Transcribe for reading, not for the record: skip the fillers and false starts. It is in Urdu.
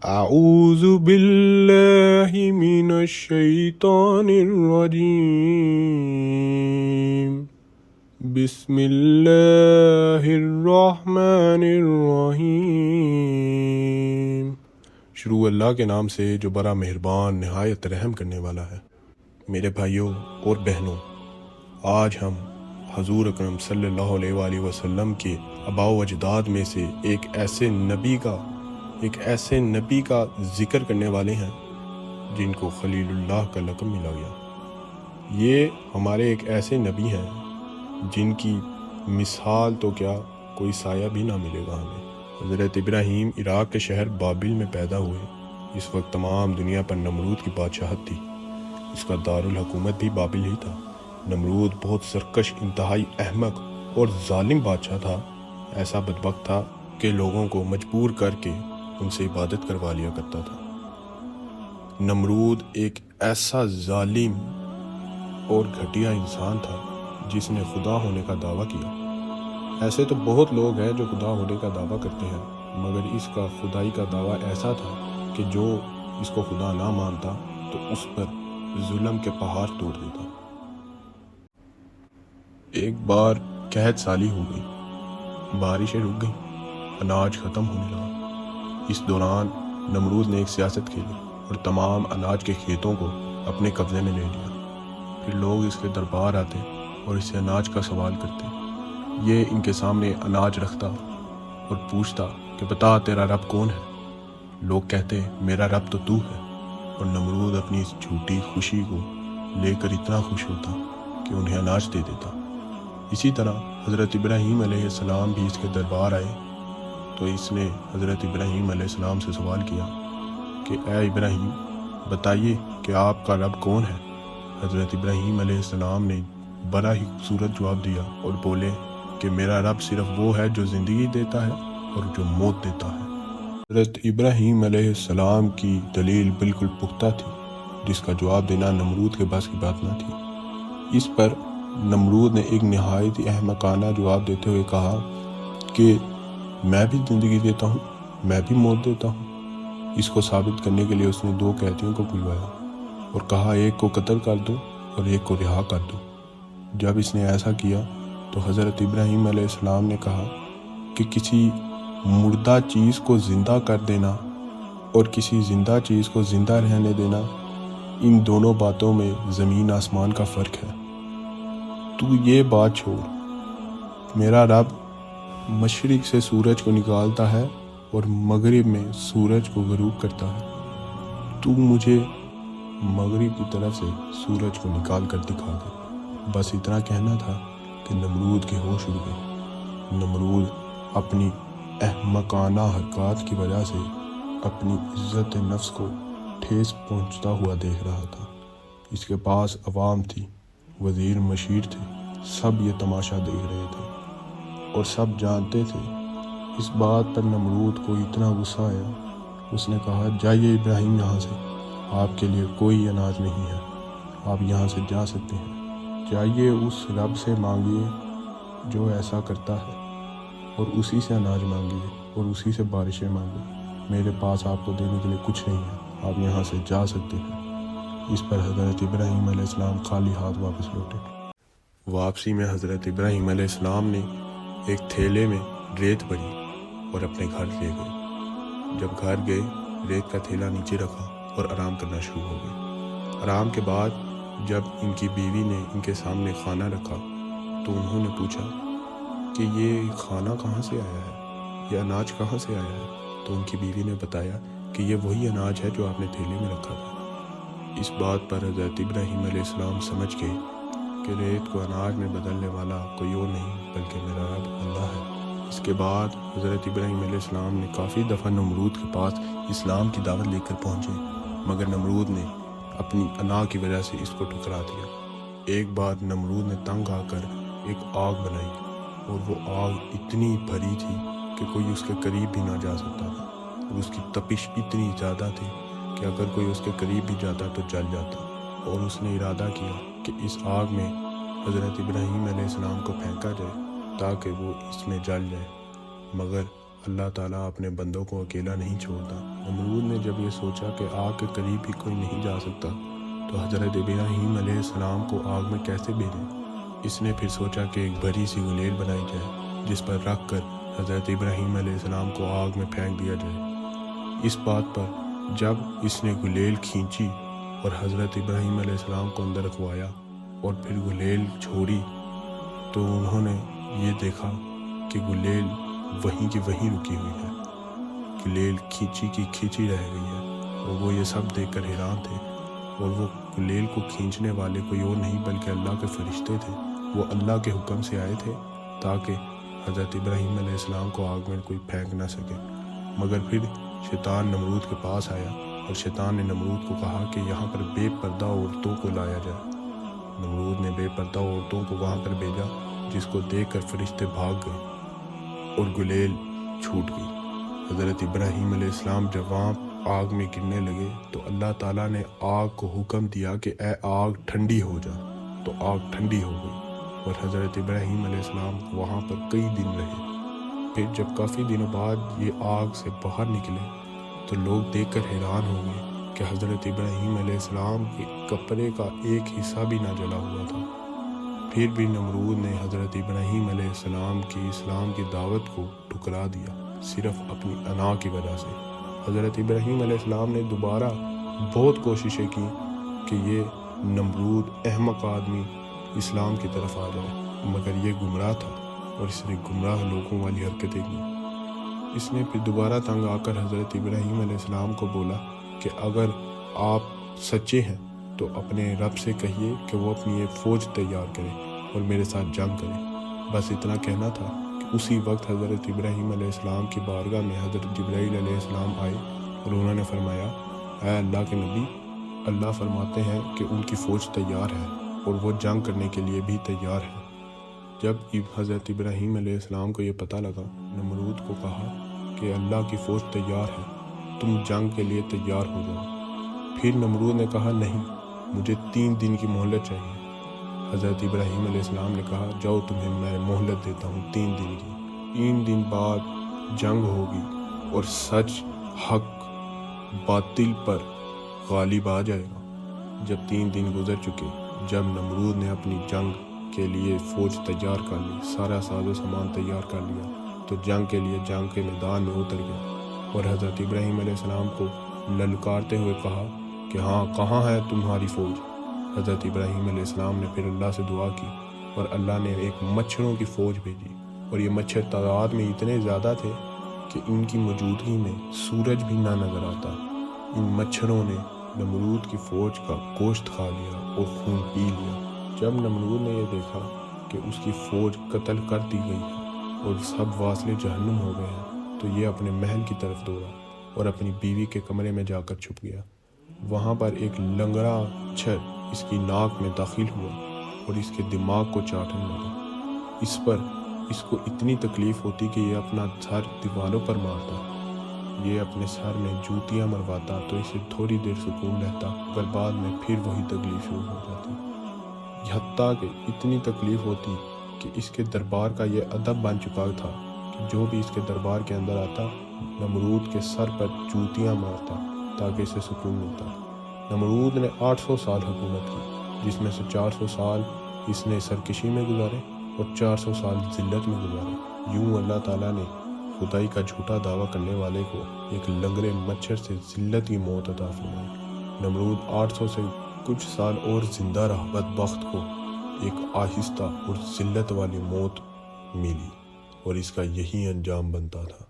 اعوذ باللہ من الشیطان الرجیم بسم اللہ الرحمن الرحیم۔ شروع اللہ کے نام سے جو بڑا مہربان نہایت رحم کرنے والا ہے۔ میرے بھائیوں اور بہنوں، آج ہم حضور اکرم صلی اللہ علیہ وآلہ وسلم کے آباء و اجداد میں سے ایک ایسے نبی کا ذکر کرنے والے ہیں جن کو خلیل اللہ کا لقب ملا گیا۔ یہ ہمارے ایک ایسے نبی ہیں جن کی مثال تو کیا کوئی سایہ بھی نہ ملے گا ہمیں۔ حضرت ابراہیم عراق کے شہر بابل میں پیدا ہوئے۔ اس وقت تمام دنیا پر نمرود کی بادشاہت تھی۔ اس کا دارالحکومت بھی بابل ہی تھا۔ نمرود بہت سرکش، انتہائی احمق اور ظالم بادشاہ تھا۔ ایسا بدبخت تھا کہ لوگوں کو مجبور کر کے ان سے عبادت کروا لیا کرتا تھا۔ نمرود ایک ایسا ظالم اور گھٹیا انسان تھا جس نے خدا ہونے کا دعویٰ کیا۔ ایسے تو بہت لوگ ہیں جو خدا ہونے کا دعویٰ کرتے ہیں، مگر اس کا خدائی کا دعویٰ ایسا تھا کہ جو اس کو خدا نہ مانتا تو اس پر ظلم کے پہاڑ توڑ دیتا۔ ایک بار قحط سالی ہو گئی، بارشیں رک گئیں، اناج ختم ہونے لگا۔ اس دوران نمرود نے ایک سیاست کھیلی اور تمام اناج کے کھیتوں کو اپنے قبضے میں لے لیا۔ پھر لوگ اس کے دربار آتے اور اس سے اناج کا سوال کرتے۔ یہ ان کے سامنے اناج رکھتا اور پوچھتا کہ بتا تیرا رب کون ہے؟ لوگ کہتے میرا رب تو تو ہے، اور نمرود اپنی اس جھوٹی خوشی کو لے کر اتنا خوش ہوتا کہ انہیں اناج دے دیتا۔ اسی طرح حضرت ابراہیم علیہ السلام بھی اس کے دربار آئے تو اس نے حضرت ابراہیم علیہ السلام سے سوال کیا کہ اے ابراہیم بتائیے کہ آپ کا رب کون ہے؟ حضرت ابراہیم علیہ السلام نے بڑا ہی خوبصورت جواب دیا اور بولے کہ میرا رب صرف وہ ہے جو زندگی دیتا ہے اور جو موت دیتا ہے۔ حضرت ابراہیم علیہ السلام کی دلیل بالکل پختہ تھی، جس کا جواب دینا نمرود کے بس کی بات نہ تھی۔ اس پر نمرود نے ایک نہایت ہی احمقانہ جواب دیتے ہوئے کہا کہ میں بھی زندگی دیتا ہوں، میں بھی موت دیتا ہوں۔ اس کو ثابت کرنے کے لیے اس نے دو قیدیوں کو بلوایا اور کہا ایک کو قتل کر دو اور ایک کو رہا کر دو۔ جب اس نے ایسا کیا تو حضرت ابراہیم علیہ السلام نے کہا کہ کسی مردہ چیز کو زندہ کر دینا اور کسی زندہ چیز کو زندہ رہنے دینا، ان دونوں باتوں میں زمین آسمان کا فرق ہے۔ تو یہ بات چھوڑ، میرا رب مشرق سے سورج کو نکالتا ہے اور مغرب میں سورج کو غروب کرتا ہے، تو مجھے مغرب کی طرف سے سورج کو نکال کر دکھا دے۔ بس اتنا کہنا تھا کہ نمرود کے ہوش اڑ گئے۔ نمرود اپنی احمقانہ حرکات کی وجہ سے اپنی عزت نفس کو ٹھیس پہنچتا ہوا دیکھ رہا تھا۔ اس کے پاس عوام تھی، وزیر مشیر تھے، سب یہ تماشا دیکھ رہے تھے اور سب جانتے تھے۔ اس بات پر نمرود کو اتنا غصہ آیا، اس نے کہا جائیے ابراہیم یہاں سے، آپ کے لیے کوئی اناج نہیں ہے، آپ یہاں سے جا سکتے ہیں۔ جائیے اس رب سے مانگیے جو ایسا کرتا ہے اور اسی سے اناج مانگیے اور اسی سے بارشیں مانگیے۔ میرے پاس آپ کو دینے کے لیے کچھ نہیں ہے، آپ یہاں سے جا سکتے ہیں۔ اس پر حضرت ابراہیم علیہ السلام خالی ہاتھ واپس لوٹے۔ واپسی میں حضرت ابراہیم علیہ السلام نے ایک تھیلے میں ریت بھری اور اپنے گھر لے گئے۔ جب گھر گئے ریت کا تھیلا نیچے رکھا اور آرام کرنا شروع ہو گئے۔ آرام کے بعد جب ان کی بیوی نے ان کے سامنے کھانا رکھا تو انہوں نے پوچھا کہ یہ کھانا کہاں سے آیا ہے، یہ اناج کہاں سے آیا ہے؟ تو ان کی بیوی نے بتایا کہ یہ وہی اناج ہے جو آپ نے تھیلے میں رکھا تھا۔ اس بات پر حضرت ابراہیم علیہ السلام سمجھ گئے کہ ریت کو اناج میں بدلنے والا کوئی اور نہیں بلکہ میرا رب اللہ ہے۔ اس کے بعد حضرت ابراہیم علیہ السلام نے کافی دفعہ نمرود کے پاس اسلام کی دعوت لے کر پہنچے، مگر نمرود نے اپنی انا کی وجہ سے اس کو ٹھکرا دیا۔ ایک بار نمرود نے تنگ آ کر ایک آگ بنائی اور وہ آگ اتنی بھری تھی کہ کوئی اس کے قریب بھی نہ جا سکتا تھا، اور اس کی تپش اتنی زیادہ تھی کہ اگر کوئی اس کے قریب بھی جاتا تو جل جاتا، اور اس نے ارادہ کیا کہ اس آگ میں حضرت ابراہیم علیہ السلام کو پھینکا جائے تاکہ وہ اس میں جل جائے، مگر اللہ تعالیٰ اپنے بندوں کو اکیلا نہیں چھوڑتا۔ نمرود نے جب یہ سوچا کہ آگ کے قریب بھی کوئی نہیں جا سکتا تو حضرت ابراہیم علیہ السلام کو آگ میں کیسے بھیجیں۔ اس نے پھر سوچا کہ ایک بڑی سی گلیل بنائی جائے جس پر رکھ کر حضرت ابراہیم علیہ السلام کو آگ میں پھینک دیا جائے۔ اس بات پر جب اس نے گلیل کھینچی اور حضرت ابراہیم علیہ السلام کو اندر رکھوایا اور پھر گلیل چھوڑی تو انہوں نے یہ دیکھا کہ گلیل وہیں کی وہیں رکی ہوئی ہے، گلیل کھینچی کی کھینچی رہ گئی ہے، اور وہ یہ سب دیکھ کر حیران تھے۔ اور وہ گلیل کو کھینچنے والے کوئی اور نہیں بلکہ اللہ کے فرشتے تھے۔ وہ اللہ کے حکم سے آئے تھے تاکہ حضرت ابراہیم علیہ السلام کو آگ میں کوئی پھینک نہ سکے۔ مگر پھر شیطان نمرود کے پاس آیا اور شیطان نے نمرود کو کہا کہ یہاں پر بے پردہ عورتوں کو لایا جائے۔ نمرود نے بے پردہ عورتوں کو وہاں پر بھیجا، جس کو دیکھ کر فرشتے بھاگ گئے اور گلیل چھوٹ گئی۔ حضرت ابراہیم علیہ السلام جب وہاں آگ میں گرنے لگے تو اللہ تعالیٰ نے آگ کو حکم دیا کہ اے آگ ٹھنڈی ہو جا، تو آگ ٹھنڈی ہو گئی اور حضرت ابراہیم علیہ السلام وہاں پر کئی دن رہے۔ پھر جب کافی دنوں بعد یہ آگ سے باہر نکلے تو لوگ دیکھ کر حیران ہو گئے کہ حضرت ابراہیم علیہ السلام کے کپڑے کا ایک حصہ بھی نہ جلا ہوا تھا۔ پھر بھی نمرود نے حضرت ابراہیم علیہ السلام کی اسلام کی دعوت کو ٹھکرا دیا، صرف اپنی انا کی وجہ سے۔ حضرت ابراہیم علیہ السلام نے دوبارہ بہت کوششیں کی کہ یہ نمرود احمق آدمی اسلام کی طرف آ جائے، مگر یہ گمراہ تھا اور اس نے گمراہ لوگوں والی حرکتیں کی۔ اس نے پھر دوبارہ تنگ آ کر حضرت ابراہیم علیہ السلام کو بولا کہ اگر آپ سچے ہیں تو اپنے رب سے کہیے کہ وہ اپنی ایک فوج تیار کرے اور میرے ساتھ جنگ کرے۔ بس اتنا کہنا تھا کہ اسی وقت حضرت ابراہیم علیہ السلام کی بارگاہ میں حضرت جبرائیل علیہ السلام آئے اور انہوں نے فرمایا، اے اللہ کے نبی، اللہ فرماتے ہیں کہ ان کی فوج تیار ہے اور وہ جنگ کرنے کے لیے بھی تیار ہے۔ جب حضرت ابراہیم علیہ السلام کو یہ پتہ لگا، نمرود کو کہا کہ اللہ کی فوج تیار ہے، تم جنگ کے لیے تیار ہو جاؤ۔ پھر نمرود نے کہا، نہیں، مجھے 3 دن کی مہلت چاہیے۔ حضرت ابراہیم علیہ السلام نے کہا، جاؤ تمہیں میں مہلت دیتا ہوں 3 دن کی۔ 3 دن بعد جنگ ہوگی اور سچ حق باطل پر غالب آ جائے گا۔ جب 3 دن گزر چکے، جب نمرود نے اپنی جنگ کے لیے فوج تیار کر لی، سارا ساز و سامان تیار کر لیا، تو جنگ کے لیے جنگ کے میدان میں اتر گیا اور حضرت ابراہیم علیہ السلام کو للکارتے ہوئے کہا کہ ہاں، کہاں ہے تمہاری فوج؟ حضرت ابراہیم علیہ السلام نے پھر اللہ سے دعا کی اور اللہ نے ایک مچھروں کی فوج بھیجی، اور یہ مچھر تعداد میں اتنے زیادہ تھے کہ ان کی موجودگی میں سورج بھی نہ نظر آتا۔ ان مچھروں نے نمرود کی فوج کا گوشت کھا لیا اور خون پی لیا۔ جب نمرود نے یہ دیکھا کہ اس کی فوج قتل کر دی گئی ہے اور سب واصل جہنم ہو گئے ہیں تو یہ اپنے محل کی طرف دوڑا اور اپنی بیوی کے کمرے میں جا کر چھپ گیا۔ وہاں پر ایک لنگڑا مچھر اس کی ناک میں داخل ہوا اور اس کے دماغ کو چاٹنے لگا۔ اس کو اتنی تکلیف ہوتی کہ یہ اپنا سر دیواروں پر مارتا، یہ اپنے سر میں جوتیاں مرواتا تو اسے تھوڑی دیر سکون رہتا، مگر بعد میں پھر وہی تکلیف شروع ہو جاتی۔ حتیٰ کہ اتنی تکلیف ہوتی کہ اس کے دربار کا یہ ادب بن چکا تھا کہ جو بھی اس کے دربار کے اندر آتا، نمرود کے سر پر جوتیاں مارتا تاکہ اسے سکون ملتا۔ نمرود نے 800 سال حکومت کی، جس میں سے 400 سال اس نے سرکشی میں گزارے اور 400 سال ذلت میں گزارے۔ یوں اللہ تعالیٰ نے خدائی کا جھوٹا دعویٰ کرنے والے کو ایک لنگڑے مچھر سے ذلت کی موت عطا فرمائی۔ نمرود 800 سے کچھ سال اور زندہ رہا، بدبخت کو ایک آہستہ اور ذلت والی موت ملی اور اس کا یہی انجام بنتا تھا۔